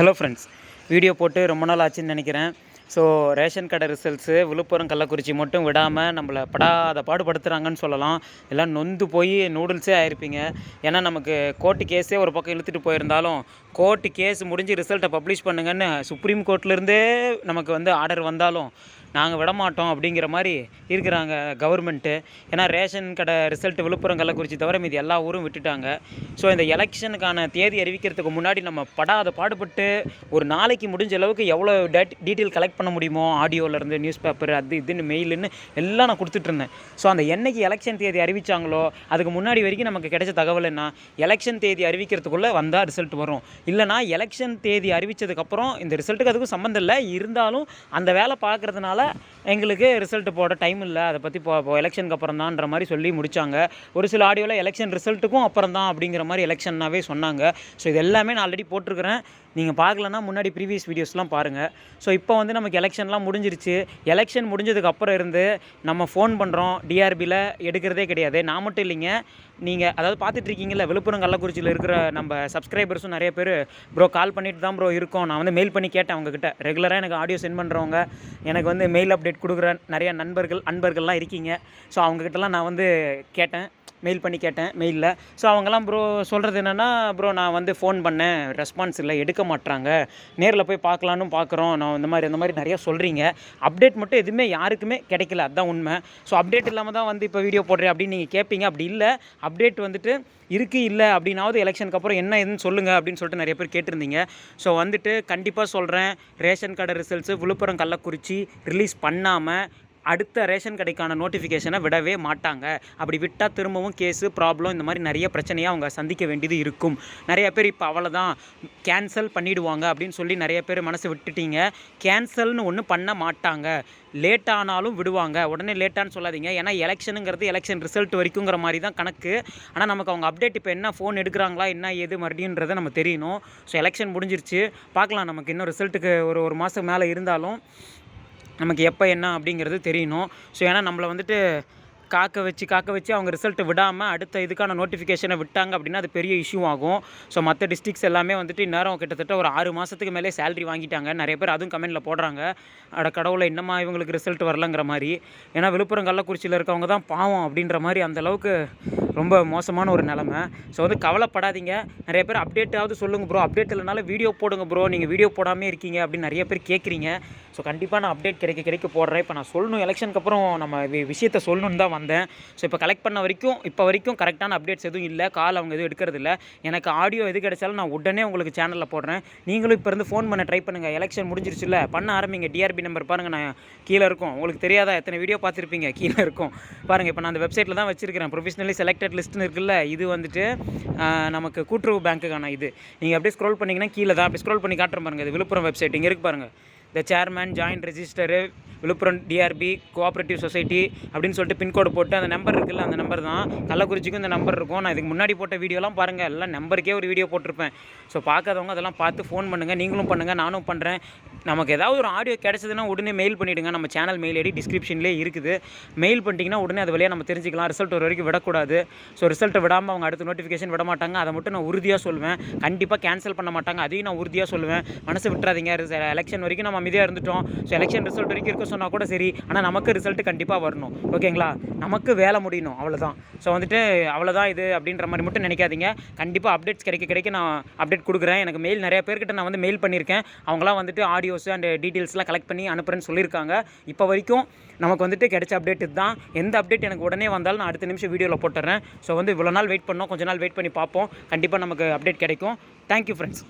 Hello friends, video போட்டு ரொம்ப நாள் ஆச்சுன்னு நினைக்கிறேன். ஸோ ரேஷன் கடை ரிசல்ட்ஸு விழுப்புரம், கள்ளக்குறிச்சி மட்டும் விடாமல் நம்மளை படாத பாடுபடுத்துகிறாங்கன்னு சொல்லலாம். எல்லாம் நொந்து போய் நூடுல்ஸே ஆயிருப்பீங்க. ஏன்னா நமக்கு கோர்ட்டு கேஸே ஒரு பக்கம் இழுத்துட்டு போயிருந்தாலும், கோர்ட்டு கேஸ் முடிஞ்சு ரிசல்ட்டை பப்ளிஷ் பண்ணுங்கன்னு சுப்ரீம் கோர்ட்லேருந்தே நமக்கு ஆர்டர் வந்தாலும் நாங்கள் விடமாட்டோம் அப்படிங்கிற மாதிரி இருக்கிறாங்க கவர்மெண்ட்டு. ஏன்னா ரேஷன் கடை ரிசல்ட்டு விழுப்புரம், கள்ளக்குறிச்சி தவிர மீதி எல்லா ஊரும் விட்டுட்டாங்க. ஸோ இந்த எலெக்ஷனுக்கான தேதி அறிவிக்கிறதுக்கு முன்னாடி நம்ம படாத பாடுபட்டு ஒரு நாளைக்கு முடிஞ்ச அளவுக்கு எவ்வளோ டீட்டெயில் கலெக்ட் பண்ண முடியுமோ, ஆடியோவிலேருந்து நியூஸ் பேப்பர் அது இதுன்னு மெயிலுன்னு எல்லாம் நான் கொடுத்துட்ருந்தேன். ஸோ அந்த என்னைக்கு எலெக்ஷன் தேதி அறிவித்தாங்களோ அதுக்கு முன்னாடி வரைக்கும் நமக்கு கிடைச்ச தகவல் என்ன, எலெக்ஷன் தேதி அறிவிக்கிறதுக்குள்ளே வந்தால் ரிசல்ட் வரும், இல்லைனா எலெக்ஷன் தேதி அறிவித்ததுக்கப்புறம் இந்த ரிசல்ட்டுக்கு அதுக்கும் சம்மந்தம் இல்லை, இருந்தாலும் அந்த வேலை பார்க்குறதுனால எங்களுக்கு ரிசல்ட் போட டைம் இல்லை, அதை பற்றி இப்போ எலெக்ஷனுக்கு அப்புறம் தான்ற மாதிரி சொல்லி முடித்தாங்க. ஒரு சில ஆடியோவில் எலெக்ஷன் ரிசல்ட்டுக்கும் அப்புறம் தான் அப்படிங்கிற மாதிரி எலெக்ஷன்னாவே சொன்னாங்க. ஸோ இது எல்லாமே நான் ஆல்ரெடி போட்டிருக்கிறேன். நீங்கள் பார்க்கலன்னா முன்னாடி ப்ரீவியஸ் வீடியோஸ்லாம் பாருங்கள். ஸோ இப்போ நமக்கு எலெக்ஷன்லாம் முடிஞ்சிருச்சு. எலெக்ஷன் முடிஞ்சதுக்கு அப்புறம் இருந்து நம்ம ஃபோன் பண்ணுறோம், டிஆர்பியில் எடுக்கிறதே கிடையாது. நான் மட்டும் இல்லைங்க, நீங்கள் அதாவது பார்த்துட்ருக்கீங்களா, விழுப்புரம், கள்ளக்குறிச்சியில் இருக்கிற நம்ம சப்ஸ்கிரைபர்ஸும் நிறைய பேர் ப்ரோ கால் பண்ணிட்டு தான் ப்ரோ இருக்கோம். நான் மெயில் பண்ணி கேட்டேன் அவங்கக்கிட்ட. ரெகுலராக எனக்கு ஆடியோ சென்ட் பண்ணுறவங்க, எனக்கு மெயில் அப்டேட் கொடுக்குற நிறைய அன்பர்கள்லாம் இருக்கீங்க. ஸோ அவங்கக்கிட்டலாம் நான் கேட்டேன், மெயில் பண்ணி கேட்டேன் மெயிலில். ஸோ அவங்கெல்லாம் ப்ரோ சொல்கிறது என்னென்னா, ப்ரோ நான் ஃபோன் பண்ணேன், ரெஸ்பான்ஸ் இல்லை, எடுக்க மாட்டாங்க, நேரில் போய் பார்க்கலான்னு பார்க்குறோம், நான் இந்த மாதிரி நிறையா சொல்கிறீங்க, அப்டேட் மட்டும் எதுவுமே யாருக்குமே கிடைக்கல, அதுதான் உண்மை. ஸோ அப்டேட் இல்லாமல் தான் இப்போ வீடியோ போடுறேன் அப்படின்னு நீங்கள் கேட்பீங்க. அப்படி இல்லை, அப்டேட் இருக்குது இல்லை அப்படின்னாவது எலெக்ஷனுக்கு அப்புறம் என்ன எதுன்னு சொல்லுங்கள் அப்படின்னு சொல்லிட்டு நிறைய பேர் கேட்டிருந்தீங்க. ஸோ கண்டிப்பாக சொல்கிறேன், ரேஷன் கடை ரிசல்ட்ஸு விழுப்புரம், கள்ளக்குறிச்சி ரிலீஸ் பண்ணாமல் அடுத்த ரேஷன் கடைக்கான நோட்டிஃபிகேஷனை விடவே மாட்டாங்க. அப்படி விட்டால் திரும்பவும் கேஸு, ப்ராப்ளம், இந்த மாதிரி நிறைய பிரச்சனையாக அவங்க சந்திக்க வேண்டியது இருக்கும். நிறைய பேர் இப்போ அவ்வளோதான் கேன்சல் பண்ணிவிடுவாங்க அப்படின்னு சொல்லி நிறைய பேர் மனசு விட்டுட்டீங்க. கேன்சல்னு ஒன்றும் பண்ண மாட்டாங்க, லேட்டானாலும் விடுவாங்க. உடனே லேட்டான்னு சொல்லாதீங்க, ஏன்னா எலெக்ஷனுங்கிறது எலெக்ஷன் ரிசல்ட் வரைக்குங்கிற மாதிரி தான் கணக்கு. ஆனால் நமக்கு அவங்க அப்டேட் இப்போ என்ன ஃபோன் எடுக்கிறாங்களா என்ன ஏது மறுபடியுன்றதை நம்ம தெரியணும். ஸோ எலெக்ஷன் முடிஞ்சிருச்சு, பார்க்கலாம். நமக்கு இன்னும் ரிசல்ட்டுக்கு ஒரு மாதம் மேலே இருந்தாலும் நமக்கு எப்போ என்ன அப்படிங்கிறது தெரியணும். ஸோ ஏன்னா நம்மளை காக்க வச்சு அவங்க ரிசல்ட்டை விடாமல் அடுத்த இதுக்கான நோட்டிஃபிகேஷனை விட்டாங்க அப்படின்னா அது பெரிய இஷ்யூ ஆகும். ஸோ மற்ற டிஸ்ட்ரிக்ஸ் எல்லாமே இந்நேரம் கிட்டத்தட்ட ஒரு 6 மாதத்துக்கு மேலே சேலரி வாங்கிட்டாங்க. நிறைய பேர் அதுவும் கமெண்ட்டில் போடுறாங்க, அட கடவுளை இன்னமா இவங்களுக்கு ரிசல்ட் வரலங்கிற மாதிரி. ஏன்னா விழுப்புரம், கள்ளக்குறிச்சியில் இருக்கவங்க தான் பாவம் அப்படின்ற மாதிரி அந்தளவுக்கு ரொம்ப மோசமான ஒரு நிலமை. ஸோ கவலைப்படாதீங்க. நிறைய பேர் அப்டேட்டாவது சொல்லுங்கள் ப்ரோ, அப்டேட் இல்லைனாலும் வீடியோ போடுங்க ப்ரோ, நீங்கள் வீடியோ போடாமே இருக்கீங்க அப்படின்னு நிறைய பேர் கேட்குறீங்க. ஸோ கண்டிப்பாக நான் அப்டேட் கிடைக்க போடுறேன். இப்போ நான் சொல்லணும், எலெக்ஷனுக்கு அப்புறம் நம்ம விஷயத்தை சொல்லணுன்னு தான் வந்தேன். ஸோ இப்போ கலெக்ட் பண்ண இப்போ வரைக்கும் கரெக்டான அப்டேட்ஸ் எதுவும் இல்லை, கால் அவங்க எதுவும் எடுக்கிறதில்ல. எனக்கு ஆடியோ எது கிடைச்சாலும் நான் உடனே உங்களுக்கு சேனலில் போடுறேன். நீங்களும் இப்போ இருந்து ஃபோன் பண்ண ட்ரை பண்ணுங்கள். எலெக்ஷன் முடிஞ்சிருச்சு இல்லை, பண்ண ஆரம்பிங்க. டிஆர்பி நம்பர் பாருங்கள், நான் கீழே இருக்கும். உங்களுக்கு தெரியாதா, எத்தனை வீடியோ பார்த்துருப்பீங்க, கீழே இருக்கும் பாருங்கள். இப்போ நான் அந்த வெப்சைட்டில் தான் வச்சிருக்கிறேன், ப்ரொஃபஷனலி செலக்டட் லிஸ்ட்டுன்னு இருக்குல்ல, இது நமக்கு கூட்டுறவு பேங்க்குக்கான இது. நீங்கள் அப்படியே ஸ்க்ரோல் பண்ணிங்கன்னா கீழே தான் அப்படி ஸ்க்ரோல் பண்ணி காட்டுற பாருங்கள். இது விழுப்புரம் வெப்சைட் இங்கே இருக்குது பாருங்கள். The chairman joint register Villupuram TRP cooperative society அப்படின்னு சொல்லிட்டு பின்கோடு போட்டு அந்த நம்பர் இருக்குல்ல, அந்த நம்பர் தான். கள்ளக்குறிச்சிக்கும் இந்த நம்பர் இருக்கும். நான் இதுக்கு முன்னாடி போட்ட வீடியோலாம் பாருங்கள், எல்லாம் நம்பருக்கே ஒரு வீடியோ போட்டிருப்பேன். ஸோ பார்க்காதவங்க அதெல்லாம் பார்த்து ஃபோன் பண்ணுங்கள். நீங்களும் பண்ணுங்கள், நானும் பண்ணுறேன். நமக்கு ஏதாவது ஒரு ஆடியோ கிடச்சதுன்னா உடனே மெயில் பண்ணிவிடுங்க. நம்ம சேனல் மெயில் ஐடி டிஸ்கிரிப்ஷன்லேயே இருக்குது. மெயில் பண்ணிட்டீங்கன்னா உடனே அது வழியாக நம்ம தெரிஞ்சிக்கலாம். ரிசல்ட் ஒரு வரைக்கும் விடக்கூடாது. ஸோ ரிசல்ட்டை விடாமல் அவங்க அடுத்த நோட்டிஃபிகேஷன் விட மாட்டாங்க. அதை மட்டும் நான் உறுதியாக சொல்லுவேன். கண்டிப்பாக கேன்சல் பண்ண மாட்டாங்க, அதையும் நான் உறுதியாக சொல்லுவேன். மனசு விட்டுறாதீங்க. எலெக்ஷன் வரைக்கும் நம்ம அமைதியாக இருந்துட்டோம். ஸோ எலெக்ஷன் ரிசல்ட் வரைக்கும் இருக்க சொன்னால் கூட சரி, ஆனால் நமக்கு ரிசல்ட்டு கண்டிப்பாக வரணும், ஓகேங்களா? நமக்கு வேலை முடியணும், அவ்வளோதான். ஸோ அவ்வளோதான் இது அப்படின்ற மாதிரி மட்டும் நினைக்காதீங்க. கண்டிப்பாக அப்டேட்ஸ் கிடைக்க நான் அப்டேட் கொடுக்குறேன். எனக்கு மெயில் நிறைய பேர்கிட்ட நான் மெயில் பண்ணியிருக்கேன். அவங்களாம் ஆடியோஸ் அண்ட் டீட்டெயில்ஸ்லாம் கலெக்ட் பண்ணி அனுப்புகிறேன்னு சொல்லியிருக்காங்க. இப்போ வரைக்கும் நமக்கு கிடைச்ச அப்டேட் இதுதான். எந்த அப்டேட் எனக்கு உடனே வந்தாலும் நான் அடுத்த நிமிஷம் வீடியோவில் போட்டுறேன். ஸோ இவ்வளோ நாள் வெயிட் பண்ணோம், கொஞ்ச நாள் வெயிட் பண்ணி பார்ப்போம். கண்டிப்பாக நமக்கு அப்டேட் கிடைக்கும். Thank you friends.